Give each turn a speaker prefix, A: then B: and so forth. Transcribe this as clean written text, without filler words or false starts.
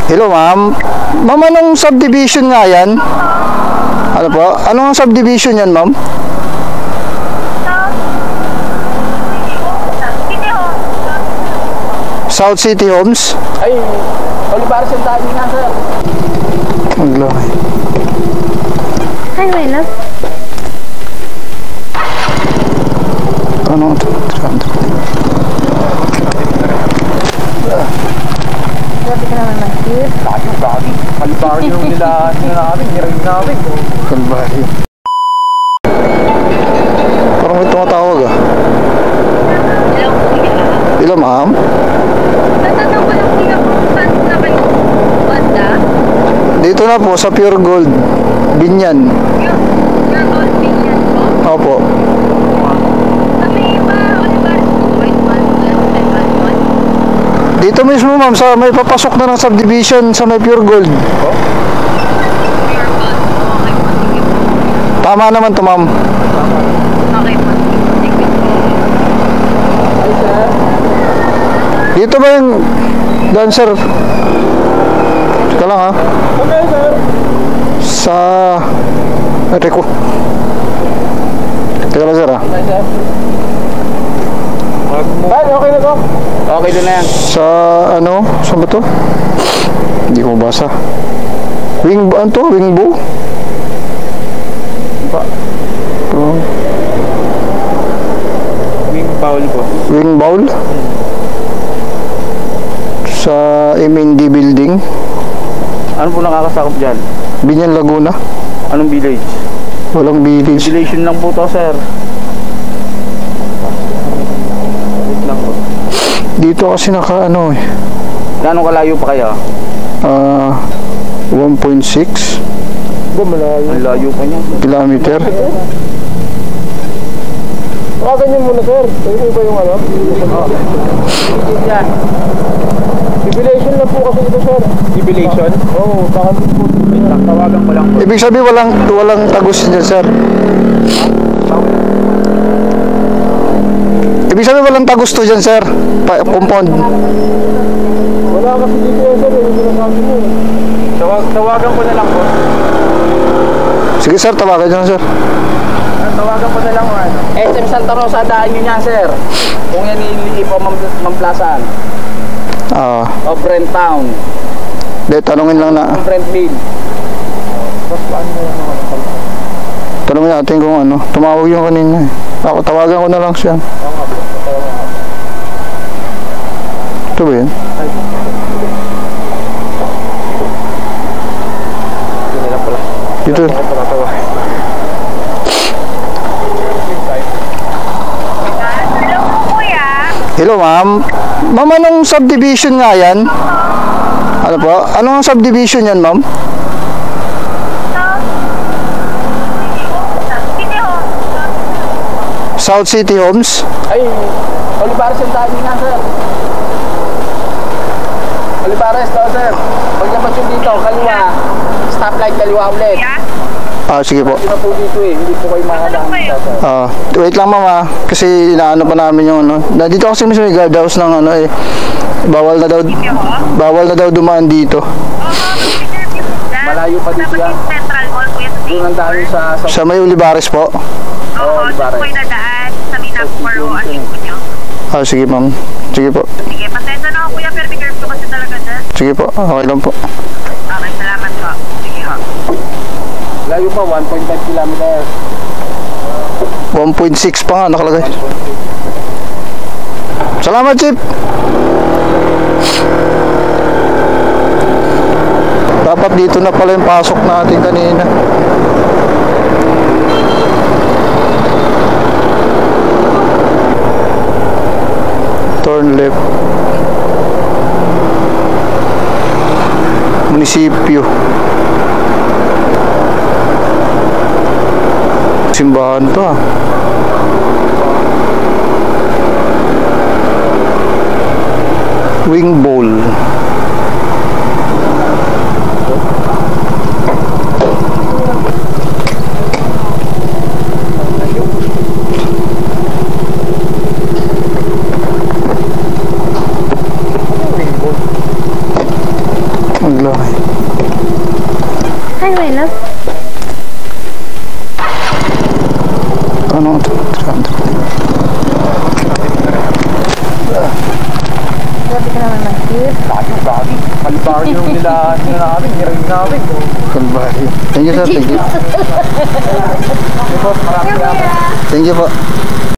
A: Hello, ma'am. Ma'am, anong subdivision nga yan? Ano po? Anong subdivision yan, ma'am? South City Homes?
B: Ay, Olivares yung dami nga, sir.
A: Maglaki.
C: Hi, my love.
A: Ano ito?
C: Grabe ka naman, Matthew.
B: Lagi. Kalibari yung nila namin, hiring namin.
A: Kalbari. Parang may tumatawag ah. Hello, ma'am.
C: Tatanong ko lang sila kung saan na kayo banda.
A: Dito na po sa Pure Gold. Binyan.
C: Yung gold pinyan ko.
A: Opo.
C: Sa may iba, Olivares po, white one, left one.
A: Dito mismo, ma'am, sa may papasok na ng subdivision sa may Pure Gold.
C: Pure gold. Okay po, sige po.
A: Tama naman to, ma'am.
C: Okay po, sige po.
B: Ay, sir.
A: Dito ba yung dancer? Teka lang ha.
B: Okay, sir.
A: Sa... Ate ko. Teka lang, sir ha.
B: Okay, sir. Ay, okay na to. Okay din na yan.
A: Sa ano? Saan ba to? Hindi ko mabasa. Ano to? Wingbow?
B: Wing Paul po.
A: Wing bowl? Sa MND building?
B: Ano po nakakasakop dyan?
A: Binyan, Laguna?
B: Anong village?
A: Walang village.
B: Vigilation lang po to, sir. Wait lang po.
A: Dito kasi naka ano eh.
B: Gano'ng kalayo pa kayo?
A: 1.6
B: Malayo. Ang layo pa niya.
A: kilometer.
B: Ganyan muna, sir. Ito ba yung ano? Yan. Jubilation lang po kasi ito, sir. Jubilation? Oo, takot po. Tawagan ko lang po.
A: Ibig sabihin walang tagos dyan, sir. Ibig sabihin walang tagos to dyan, sir. Compound.
B: Wala kasi dito yan, sir. Yung sinasabi mo. Tawagan ko na lang po.
A: Sige, sir, tawagan dyan, sir.
B: Tawagan ko na lang po. SM Santa Rosa, daan nyo niya, sir. Kung yan ililiip o Mamplasaan. O Brent Town.
A: Hindi, tanungin lang na.
B: Brent Mill.
A: Tanungin natin kung ano. Tumawag yung kanina eh. Ako, tawagan ko na lang siya. Ito ba yun? Dito.
C: Hello po, kuya.
A: Hello, ma'am. Ma'am, anong subdivision nga yan? Ano po? Anong subdivision yan, ma'am? South City Homes?
B: Ay, Olivares yung dami nga, sir. Olivares to, sir. Paglabas yung dito, kaliwa. Stoplight, kaliwa ulit.
A: Sige po.
B: Hindi po dito eh. Hindi po kayo makadaan dito, sir.
A: Wait lang, ma'am, kasi inaano pa namin yung ano. Nandito kasi mismo yung guardhouse ng ano eh. Bawal na daw dumaan dito.
B: Malayo pa dito yan.
C: Central Mall, kuya.
B: Doon ang dami sa...
A: Sa may Olivares po.
C: Oo, doon po yung nadaan sa Minapur o Alipo nyo.
A: Sige, ma'am. Sige po.
C: Sige, pasensya na ako, kuya, pero may curve ko kasi talaga dyan.
A: Sige po. Okay lang po.
C: Okay, salamat po. Sige ho.
B: Layo pa, 1.5 kilometers.
A: 1.6 pa nga nakalagay. Salamat, Chief. Dapat dito na pala yung pasok natin kanina. Turn left. Munisipyo. Simbahan to ah. Wing bowl. Ang
B: yung nila namin, hiring namin.
A: Kalbaryo. Thank you sir, thank you.
B: Boss, maraming salamat.
A: Thank you po.